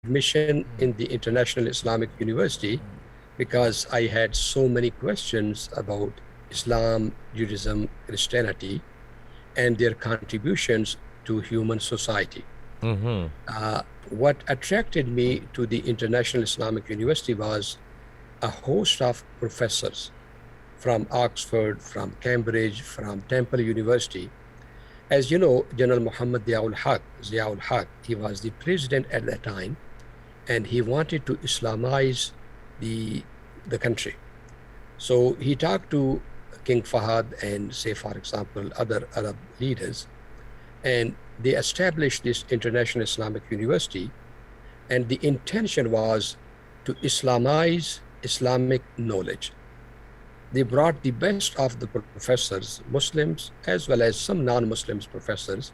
admission in the International Islamic University because I had so many questions about Islam, Judaism, Christianity, and their contributions to human society. What attracted me to the International Islamic University was a host of professors from Oxford, from Cambridge, from Temple University. As you know, General Muhammad Ziaul Haq, he was the president at that time, and he wanted to Islamize the country. So he talked to King Fahad and, say, for example, other Arab leaders, and they established this International Islamic University, and the intention was to Islamize Islamic knowledge. They brought the best of the professors, Muslims, as well as some non-Muslims professors.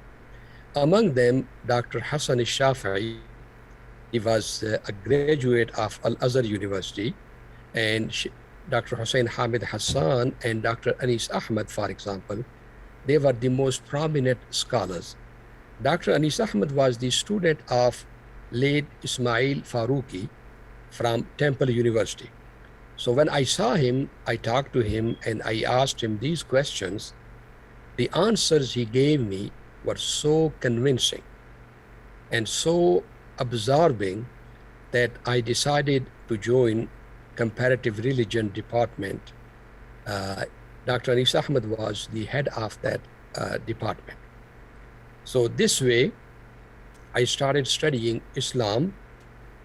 Among them, Dr. Hassan al-Shafi'i. He was a graduate of Al-Azhar University, and Dr. Hussein Hamid Hassan and Dr. Anis Ahmed, for example, they were the most prominent scholars. Dr. Anis Ahmed was the student of late Ismail Faruqi from Temple University. So when I saw him, I talked to him and I asked him these questions. The answers he gave me were so convincing and so absorbing that I decided to join Comparative Religion Department. Dr. Anis Ahmed was the head of that department. So this way, I started studying Islam,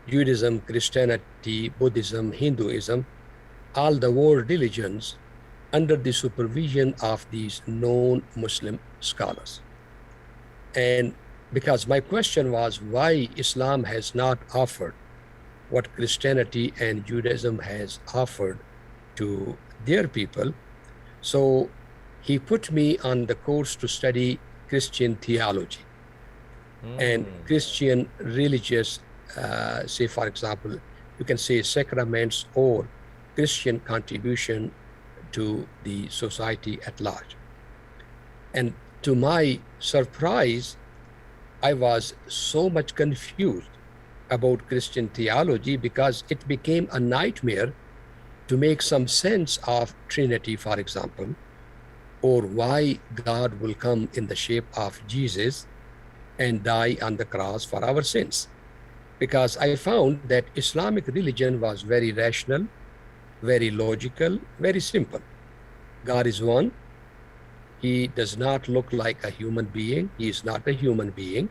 Judaism, Christianity, Buddhism, Hinduism, all the world religions under the supervision of these known Muslim scholars. And because my question was why Islam has not offered what Christianity and Judaism has offered to their people. So he put me on the course to study Christian theology and Christian religious, say, for example, you can say sacraments or Christian contribution to the society at large. And to my surprise, I was so much confused about Christian theology because it became a nightmare to make some sense of Trinity, for example, or why God will come in the shape of Jesus and die on the cross for our sins. Because I found that Islamic religion was very rational, very logical, very simple. God is one. He does not look like a human being. He is not a human being.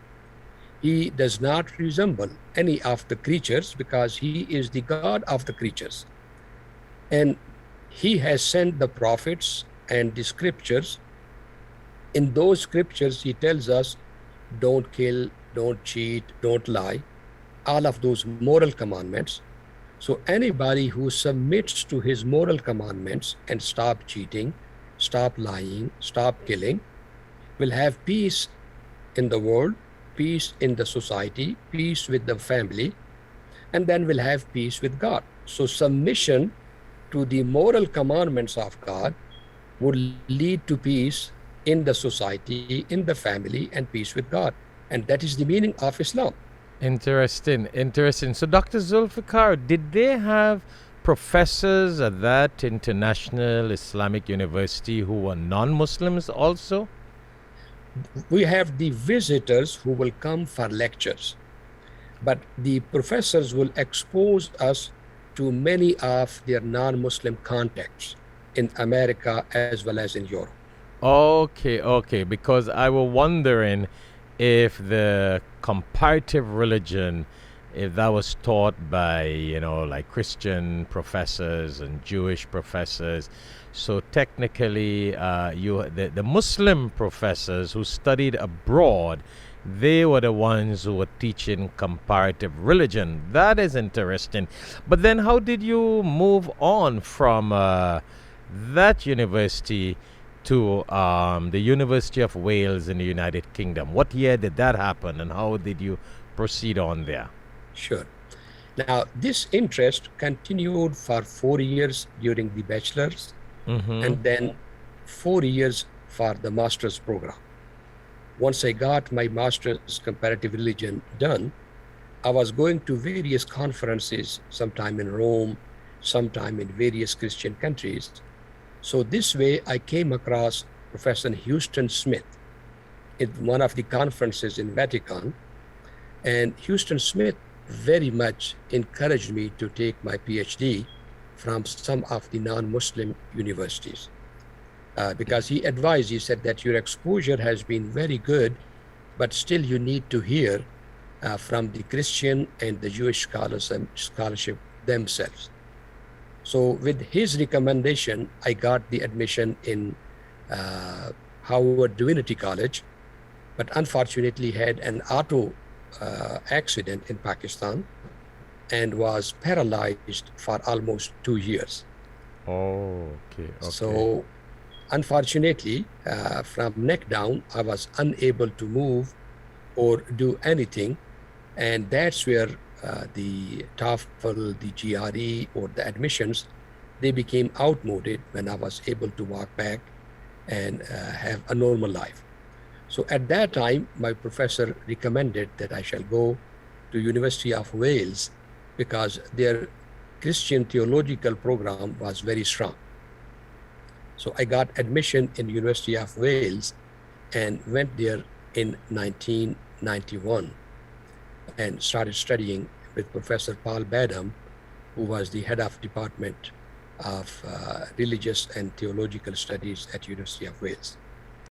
He does not resemble any of the creatures because he is the God of the creatures. And he has sent the prophets and the scriptures. In those scriptures, he tells us, don't kill, don't cheat, don't lie, all of those moral commandments. So anybody who submits to his moral commandments and stop cheating, stop lying, stop killing, will have peace in the world, peace in the society, peace with the family, and then will have peace with God. So submission to the moral commandments of God would lead to peace in the society, in the family, and peace with God. And that is the meaning of Islam. Interesting. So Dr. Zulfiqar, did they have professors at that International Islamic University who were non-Muslims also? We have the visitors who will come for lectures, but the professors will expose us to many of their non-Muslim contacts in America as well as in Europe. Okay, because I was wondering if the comparative religion, if that was taught by, like Christian professors and Jewish professors. So technically, the Muslim professors who studied abroad, they were the ones who were teaching comparative religion. That is interesting. But then how did you move on from that university to the University of Wales in the United Kingdom? What year did that happen, and how did you proceed on there? Sure. Now, this interest continued for 4 years during the bachelor's, and then 4 years for the master's program. Once I got my master's comparative religion done, I was going to various conferences, sometime in Rome, sometime in various Christian countries. So this way, I came across Professor Houston Smith in one of the conferences in Vatican. And Houston Smith very much encouraged me to take my PhD from some of the non-Muslim universities. Because he advised, he said that your exposure has been very good, but still you need to hear from the Christian and the Jewish scholars and scholarship themselves. So with his recommendation, I got the admission in Howard Divinity College, but unfortunately had an auto accident in Pakistan and was paralyzed for almost 2 years. Oh, okay. So unfortunately, from neck down, I was unable to move or do anything. And that's where the TOEFL, the GRE, or the admissions, they became outmoded when I was able to walk back and have a normal life. So at that time, my professor recommended that I shall go to University of Wales because their Christian theological program was very strong. So I got admission in University of Wales and went there in 1991 and started studying with Professor Paul Badham, who was the head of Department of Religious and Theological Studies at University of Wales.